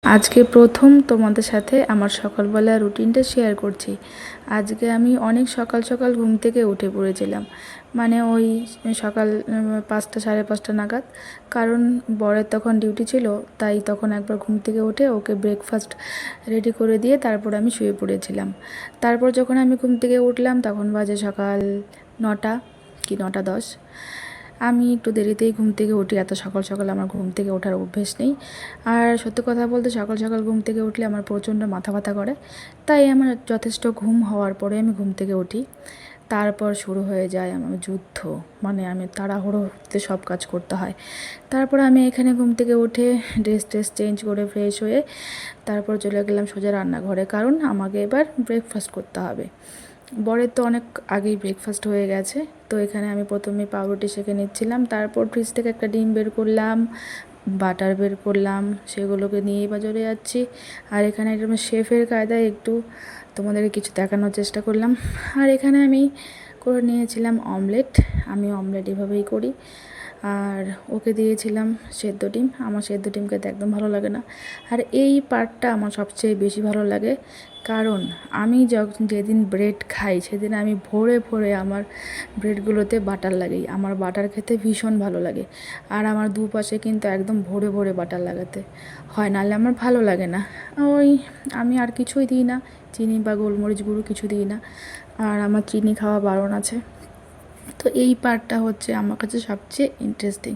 আজকে প্রথম তোমাদের সাথে আমার সকালবেলা রুটিনটা শেয়ার করছি। আজকে আমি অনেক সকাল সকাল ঘুম থেকে উঠে পড়েছিলাম, মানে ওই সকাল 5টা 5:30 নাগাদ। কারণ বরের তখন ডিউটি ছিল, তাই তখন একবার ঘুম থেকে উঠে ওকে ব্রেকফাস্ট রেডি করে দিয়ে তারপর আমি শুয়ে পড়েছিলাম। তারপর যখন আমি ঘুম থেকে উঠলাম তখন বাজে সকাল 9টা কি 9:10। আমি একটু দেরিতেই ঘুম থেকে উঠি, এত সকাল সকাল আমার ঘুম থেকে ওঠার অভ্যেস নেই। আর সত্যি কথা বলতে সকাল সকাল ঘুম থেকে উঠলে আমার প্রচণ্ড মাথা ব্যথা করে, তাই আমার যথেষ্ট ঘুম হওয়ার পরে আমি ঘুম থেকে উঠি। তারপর শুরু হয়ে যায় আমার যুদ্ধ, মানে আমি তাড়াহুড়োতে সব কাজ করতে হয়। তারপর আমি এখানে ঘুম থেকে উঠে ড্রেস চেঞ্জ করে ফ্রেশ হয়ে তারপর চলে গেলাম সোজা রান্নাঘরে, কারণ আমাকে এবার ব্রেকফাস্ট করতে হবে। বরের তো অনেক আগেই ব্রেকফাস্ট হয়ে গেছে। তো এখানে আমি প্রথমে পাউরুটি সেঁকে নিচ্ছিলাম, তারপর ফ্রিজ থেকে একটা ডিম বের করলাম, বাটার বের করলাম, সেগুলোকে নিয়েই বাজারে যাচ্ছি। আর এখানে একদম শেফের কায়দায় একটু তোমাদেরকে কিছু দেখানোর চেষ্টা করলাম। আর এখানে আমি করে নিয়েছিলাম অমলেট। আমি অমলেট এভাবেই করি। আর ওকে দিয়েছিলাম সেদ্ধ ডিম। আমার সেদ্ধ ডিম খেতে একদম ভালো লাগে না। আর এই পার্টটা আমার সবচেয়ে বেশি ভালো লাগে, কারণ আমি যেদিন ব্রেড খাই সেদিন আমি ভরে ভরে আমার ব্রেডগুলোতে বাটার লাগাই। আমার বাটার খেতে ভীষণ ভালো লাগে। আর আমার দুপাশে কিন্তু একদম ভরে ভরে বাটার লাগাতে হয়, নাহলে আমার ভালো লাগে না। ওই আমি আর কিছুই দিই না, চিনি বা গোলমরিচ গুঁড়ো কিছু দিই না। আর আমার চিনি খাওয়া বারণ আছে। তো এই পার্টটা হচ্ছে আমার কাছে সবচেয়ে ইন্টারেস্টিং।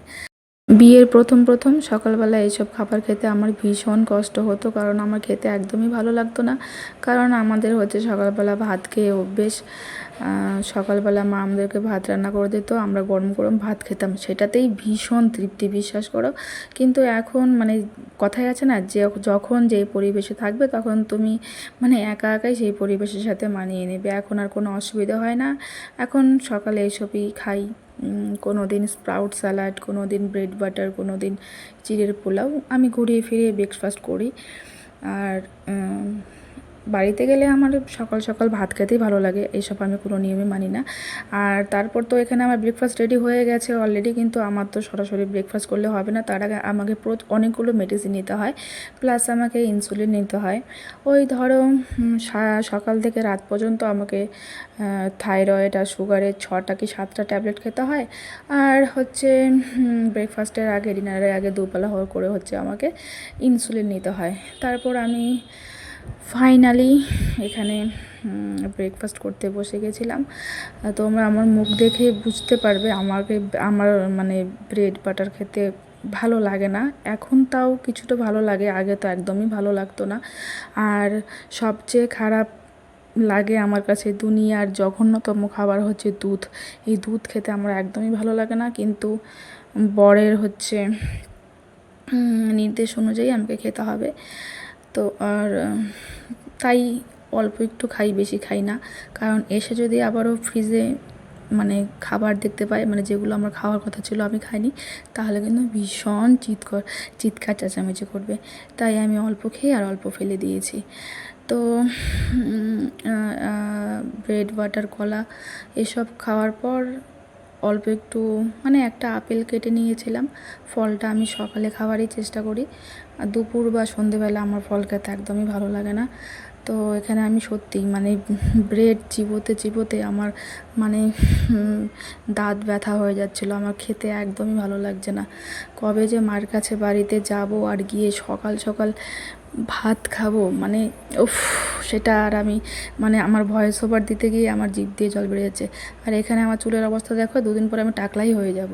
বিয়ের প্রথম প্রথম সকালবেলা এইসব খাবার খেতে আমার ভীষণ কষ্ট হতো, কারণ আমার খেতে একদমই ভালো লাগতো না। কারণ আমাদের হচ্ছে সকালবেলা ভাত খেয়ে অভ্যেস। সকালবেলা মা আমাদেরকে ভাত রান্না করে দিত, আমরা গরম গরম ভাত খেতাম, সেটাতেই ভীষণ তৃপ্তি, বিশ্বাস করো। কিন্তু এখন মানে কথায় আছে না, যে যখন যেই পরিবেশে থাকবে তখন তুমি মানে একা একাই সেই পরিবেশের সাথে মানিয়ে নেবে। এখন আর কোনো অসুবিধা হয় না। এখন সকালে এইসবই খাই। কোনো দিন স্প্রাউট স্যালাড, কোনো দিন ব্রেড বাটার, কোনো দিন চিড়ের পোলাও, আমি ঘুরিয়ে ফিরিয়ে ব্রেকফাস্ট করি। আর বাড়িতে গেলে আমার সকাল সকাল ভাত খেতেই ভালো লাগে, এইসব আমি কোনো নিয়মে মানি না। আর তারপর তো এখানে আমার ব্রেকফাস্ট রেডি হয়ে গেছে অলরেডি, কিন্তু আমার তো সরাসরি ব্রেকফাস্ট করলে হবে না, তার আগে আমাকে অনেকগুলো মেডিসিন নিতে হয়, প্লাস আমাকে ইনসুলিন নিতে হয়। ওই ধরো সকাল থেকে রাত পর্যন্ত আমাকে থাইরয়েড আর সুগারের 6টা কি 7টা ট্যাবলেট খেতে হয়। আর হচ্ছে ব্রেকফাস্টের আগে, ডিনারের আগে দুবেলা করে হচ্ছে আমাকে ইনসুলিন নিতে হয়। তারপর আমি ফাইনালি এখানে ব্রেকফাস্ট করতে বসে গেছিলাম। তোমরা আমার মুখ দেখে বুঝতে পারবে আমার মানে ব্রেড বাটার খেতে ভালো লাগে না। এখন তাও কিছুটা ভালো লাগে, আগে তো একদমই ভালো লাগতো না। আর সবচেয়ে খারাপ লাগে আমার কাছে দুনিয়ার জঘন্যতম খাবার হচ্ছে দুধ। এই দুধ খেতে আমার একদমই ভালো লাগে না, কিন্তু বরের হচ্ছে নির্দেশ অনুযায়ী আমাকে খেতে হবে। তো আর তাই অল্প একটু খাই, বেশি খাই না। কারণ এসে যদি আবারও ফ্রিজে মানে খাবার দেখতে পাই, মানে যেগুলো আমার খাওয়ার কথা ছিল আমি খাইনি, তাহলে কিন্তু ভীষণ চিৎকার চেঁচামেচি করবে। তাই আমি অল্প খেয়ে আর অল্প ফেলে দিয়েছি। তো ব্রেড বাটার কলা এসব খাওয়ার পর অল্প একটু মানে একটা আপেল কেটে নিয়েছিলাম। ফলটা আমি সকালে খাওয়ারই চেষ্টা করি, আর দুপুর বা সন্ধেবেলা আমার ফল খেতে একদমই ভালো লাগে না। তো এখানে আমি সত্যিই মানে ব্রেড চিবোতে চিবোতে আমার মানে দাঁত ব্যথা হয়ে যাচ্ছিলো, আমার খেতে একদমই ভালো লাগছে না। কবে যে মার কাছে বাড়িতে যাব আর গিয়ে সকাল সকাল ভাত খাবো, মানে উফ, সেটা আর আমি মানে আমার ভয়েস ওভার দিতে গিয়ে আমার জিভ দিয়ে জল বেরিয়ে যাচ্ছে। আর এখানে আমার চুলের অবস্থা দেখো, 2 দিন পরে আমি টাকলাই হয়ে যাব।